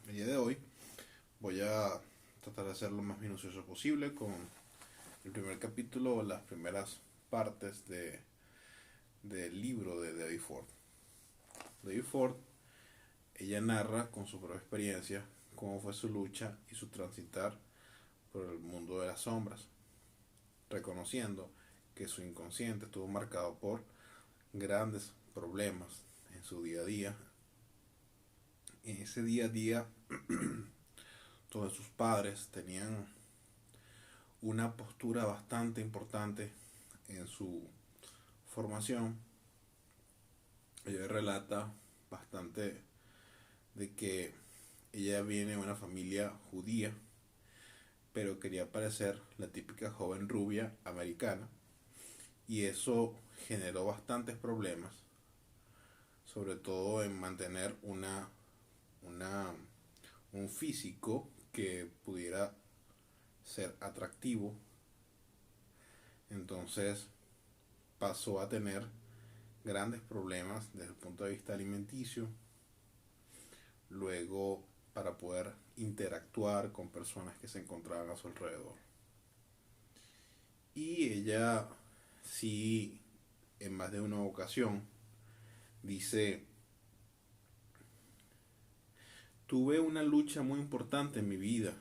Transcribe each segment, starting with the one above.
El día de hoy voy a tratar de ser lo más minucioso posible con el primer capítulo o las primeras partes del libro de Debbie Ford. Debbie Ford, ella narra con su propia experiencia cómo fue su lucha y su transitar por el mundo de las sombras, reconociendo que su inconsciente estuvo marcado por grandes problemas en su día a día. En ese día a día, todos sus padres tenían una postura bastante importante en su formación. Ella relata bastante de que ella viene de una familia judía, pero quería parecer la típica joven rubia americana, y eso generó bastantes problemas, sobre todo en mantener una un físico que pudiera ser atractivo. Entonces pasó a tener grandes problemas desde el punto de vista alimenticio, luego para poder interactuar con personas que se encontraban a su alrededor. Y ella sí, en más de una ocasión, dice, tuve una lucha muy importante en mi vida,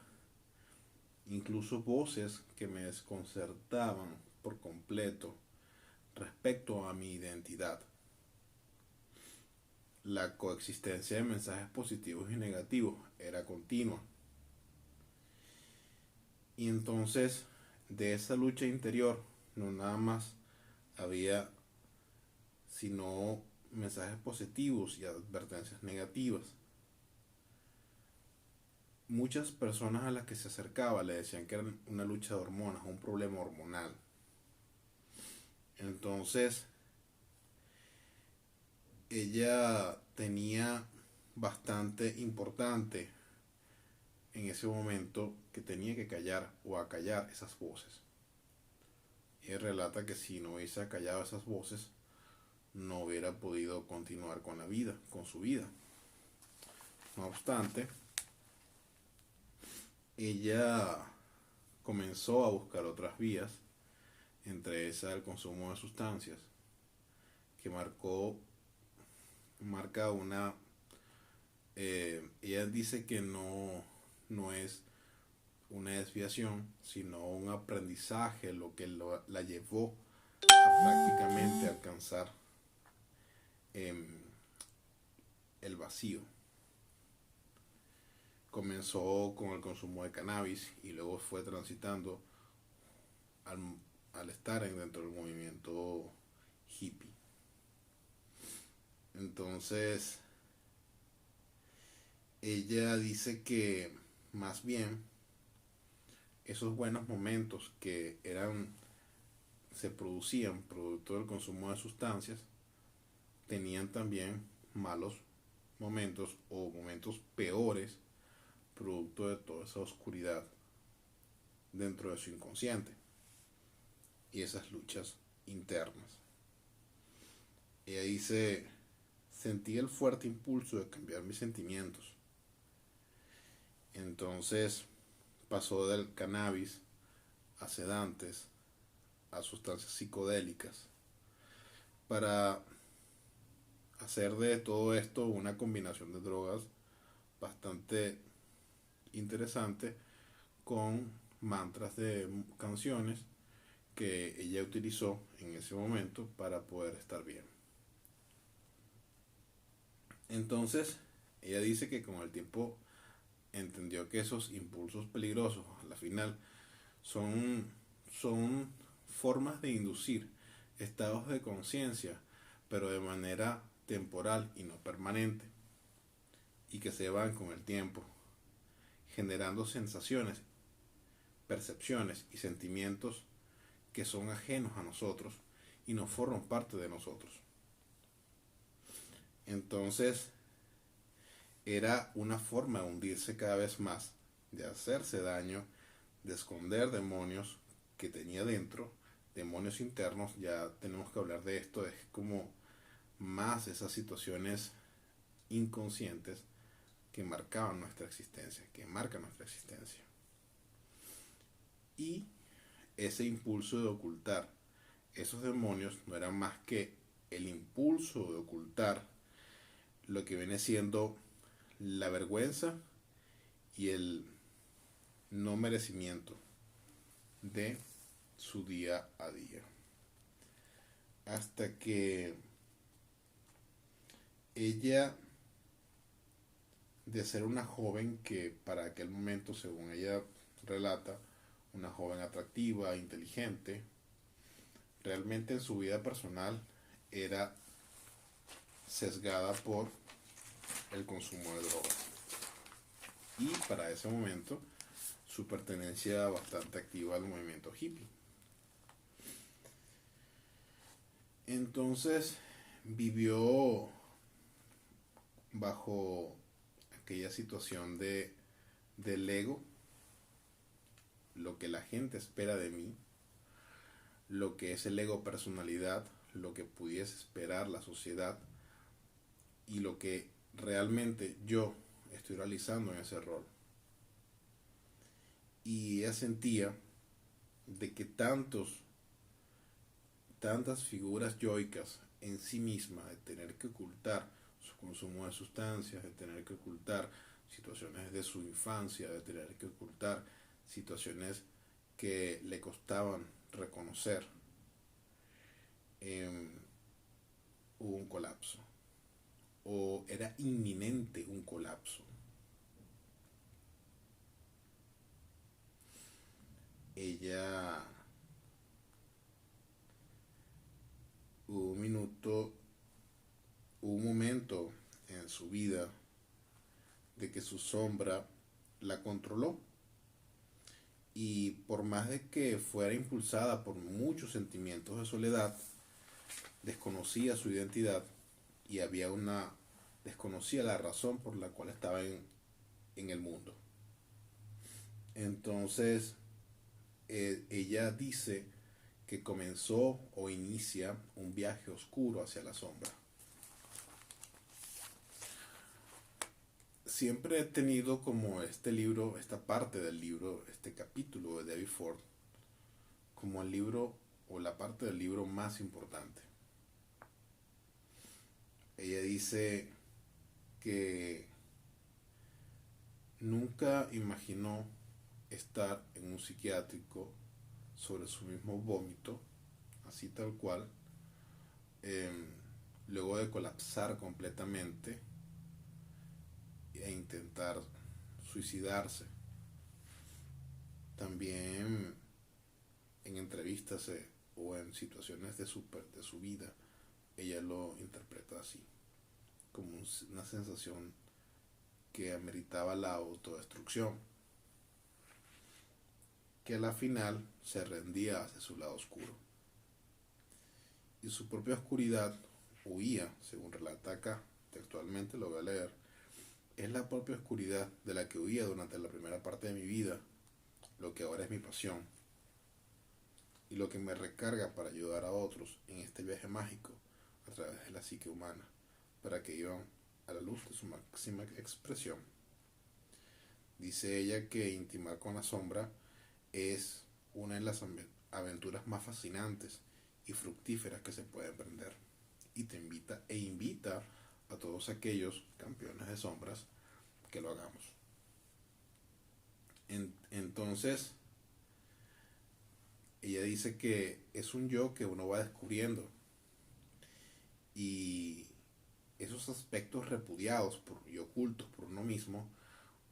incluso voces que me desconcertaban por completo respecto a mi identidad. La coexistencia de mensajes positivos y negativos era continua. Y entonces, de esa lucha interior, no nada más había sino mensajes positivos y advertencias negativas. Muchas personas a las que se acercaba le decían que era una lucha de hormonas, un problema hormonal. Entonces, ella tenía bastante importante en ese momento que tenía que callar o acallar esas voces. Y él relata que si no hubiese acallado esas voces, no hubiera podido continuar con la vida, con su vida. No obstante, ella comenzó a buscar otras vías, entre esas el consumo de sustancias, que marca una, ella dice que no es una desviación, sino un aprendizaje lo que la llevó a prácticamente alcanzar eh, el vacío. Comenzó con el consumo de cannabis y luego fue transitando al, al estar dentro del movimiento hippie. Entonces, ella dice que más bien esos buenos momentos que se producían producto del consumo de sustancias tenían también malos momentos o momentos peores producto de toda esa oscuridad dentro de su inconsciente y esas luchas internas. Ella dice, sentí el fuerte impulso de cambiar mis sentimientos. Entonces pasó del cannabis a sedantes, a sustancias psicodélicas, para hacer de todo esto una combinación de drogas bastante interesante con mantras de canciones que ella utilizó en ese momento para poder estar bien. Entonces, ella dice que con el tiempo entendió que esos impulsos peligrosos, a la final, son, son formas de inducir estados de conciencia, pero de manera temporal y no permanente, y que se van con el tiempo, generando sensaciones, percepciones y sentimientos que son ajenos a nosotros y no forman parte de nosotros. Entonces, era una forma de hundirse cada vez más, de hacerse daño, de esconder demonios que tenía dentro, demonios internos. Ya tenemos que hablar de esto, es como más esas situaciones inconscientes que marcaban nuestra existencia, que marcan nuestra existencia. Y ese impulso de ocultar esos demonios no era más que el impulso de ocultar lo que viene siendo la vergüenza y el no merecimiento de su día a día. Hasta que ella, de ser una joven que para aquel momento, según ella relata, una joven atractiva, inteligente, realmente en su vida personal era sesgada por el consumo de drogas. Y para ese momento su pertenencia bastante activa al movimiento hippie. Entonces vivió bajo aquella situación del ego, lo que la gente espera de mí, lo que es el ego personalidad, lo que pudiese esperar la sociedad y lo que realmente yo estoy realizando en ese rol. Y ella sentía de que tantas figuras yoicas en sí misma, de tener que ocultar su consumo de sustancias, de tener que ocultar situaciones de su infancia, de tener que ocultar situaciones que le costaban reconocer, hubo un colapso, o era inminente un colapso. Ella hubo un momento en su vida de que su sombra la controló, y por más de que fuera impulsada por muchos sentimientos de soledad, desconocía su identidad y desconocía la razón por la cual estaba en el mundo. Entonces ella dice que comenzó o inicia un viaje oscuro hacia la sombra. Siempre he tenido como este libro, esta parte del libro, este capítulo de David Ford, como el libro o la parte del libro más importante. Ella dice que nunca imaginó estar en un psiquiátrico sobre su mismo vómito, así tal cual, luego de colapsar completamente e intentar suicidarse. También en entrevistas o en situaciones de su vida, ella lo interpreta así, como una sensación que ameritaba la autodestrucción, que a la final se rendía hacia su lado oscuro. Y su propia oscuridad huía, según relata acá, textualmente lo voy a leer, es la propia oscuridad de la que huía durante la primera parte de mi vida, lo que ahora es mi pasión, y lo que me recarga para ayudar a otros en este viaje mágico a través de la psique humana, para que vivan a la luz de su máxima expresión. Dice ella que intimar con la sombra es una de las aventuras más fascinantes y fructíferas que se puede emprender, y te invita a todos aquellos campeones de sombras que lo hagamos. Entonces ella dice que es un yo que uno va descubriendo, y esos aspectos repudiados y ocultos por uno mismo,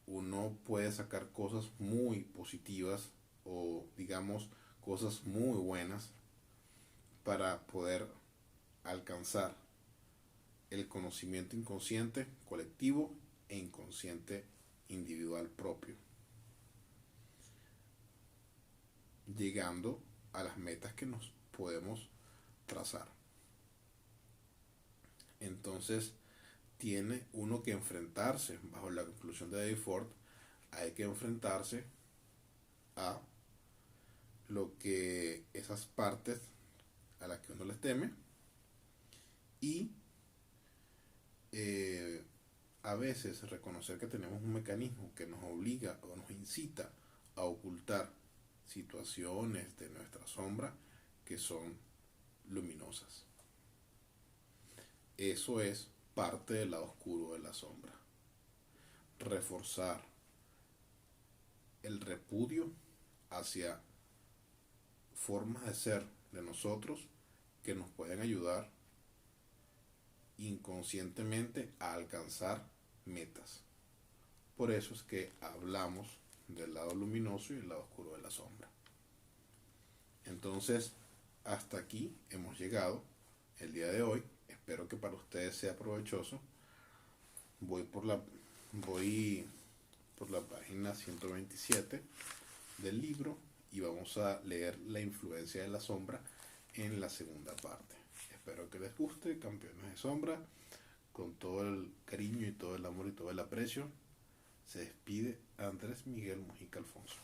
uno puede sacar cosas muy positivas, o digamos cosas muy buenas, para poder alcanzar el conocimiento inconsciente colectivo e inconsciente individual propio, llegando a las metas que nos podemos trazar. Entonces tiene uno que enfrentarse, bajo la conclusión de David Ford, hay que enfrentarse a lo que esas partes a las que uno les teme, y a veces reconocer que tenemos un mecanismo que nos obliga o nos incita a ocultar situaciones de nuestra sombra que son luminosas. Eso es parte del lado oscuro de la sombra. Reforzar el repudio hacia formas de ser de nosotros que nos pueden ayudar inconscientemente a alcanzar metas. Por eso es que hablamos del lado luminoso y el lado oscuro de la sombra. Entonces, hasta aquí hemos llegado el día de hoy. Espero que para ustedes sea provechoso. Voy por la página 127 del libro y vamos a leer la influencia de la sombra en la segunda parte. Espero que les guste, campeones de sombra. Con todo el cariño y todo el amor y todo el aprecio, se despide Andrés Miguel Mujica Alfonso.